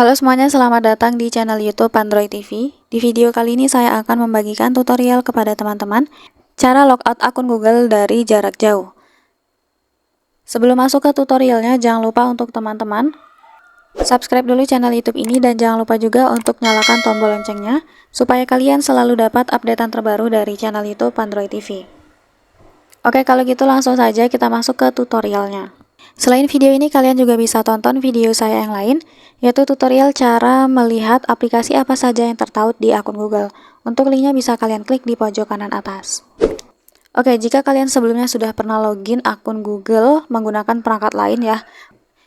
Halo semuanya, selamat datang di channel YouTube Android TV. Di video kali ini saya akan membagikan tutorial kepada teman-teman cara logout akun Google dari jarak jauh. Sebelum masuk ke tutorialnya, jangan lupa untuk teman-teman subscribe dulu channel YouTube ini dan jangan lupa juga untuk nyalakan tombol loncengnya supaya kalian selalu dapat updatean terbaru dari channel YouTube Android TV. Oke, kalau gitu langsung saja kita masuk ke tutorialnya. Selain video ini, kalian juga bisa tonton video saya yang lain, yaitu tutorial cara melihat aplikasi apa saja yang tertaut di akun Google. Untuk linknya bisa kalian klik di pojok kanan atas. Oke, jika kalian sebelumnya sudah pernah login akun Google menggunakan perangkat lain ya,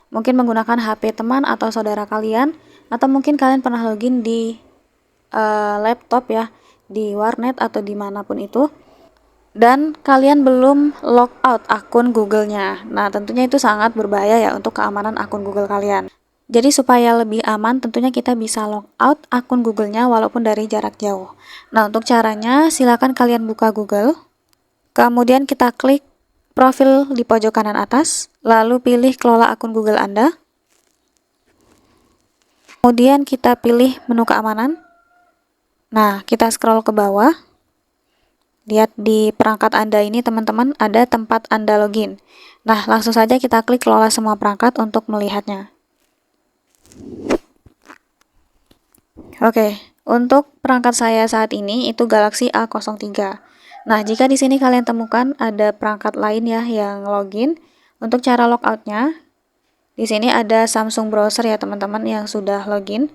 mungkin menggunakan HP teman atau saudara kalian, atau mungkin kalian pernah login di laptop ya, di warnet atau dimanapun itu, dan kalian belum logout akun Google-nya. Nah, tentunya itu sangat berbahaya ya untuk keamanan akun Google kalian. Jadi supaya lebih aman, tentunya kita bisa logout akun Google-nya walaupun dari jarak jauh. Nah, untuk caranya silakan kalian buka Google. Kemudian kita klik profil di pojok kanan atas, lalu pilih kelola akun Google Anda. Kemudian kita pilih menu keamanan. Nah, kita scroll ke bawah. Lihat di perangkat Anda ini teman-teman ada tempat Anda login. Nah, langsung saja kita klik kelola semua perangkat untuk melihatnya. Oke, untuk perangkat saya saat ini itu Galaxy A03. Nah, jika di sini kalian temukan ada perangkat lain ya yang login, untuk cara logoutnya, di sini ada Samsung Browser ya teman-teman yang sudah login.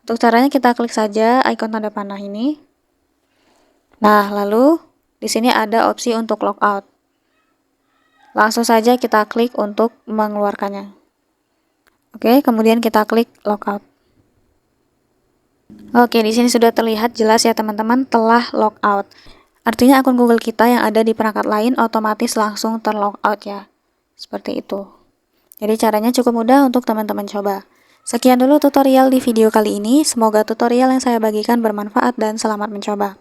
Untuk caranya kita klik saja ikon tanda panah ini. Nah, lalu di sini ada opsi untuk logout. Langsung saja kita klik untuk mengeluarkannya. Oke, kemudian kita klik logout. Oke, di sini sudah terlihat jelas ya teman-teman telah logout. Artinya akun Google kita yang ada di perangkat lain otomatis langsung terlogout ya. Seperti itu. Jadi caranya cukup mudah untuk teman-teman coba. Sekian dulu tutorial di video kali ini. Semoga tutorial yang saya bagikan bermanfaat dan selamat mencoba.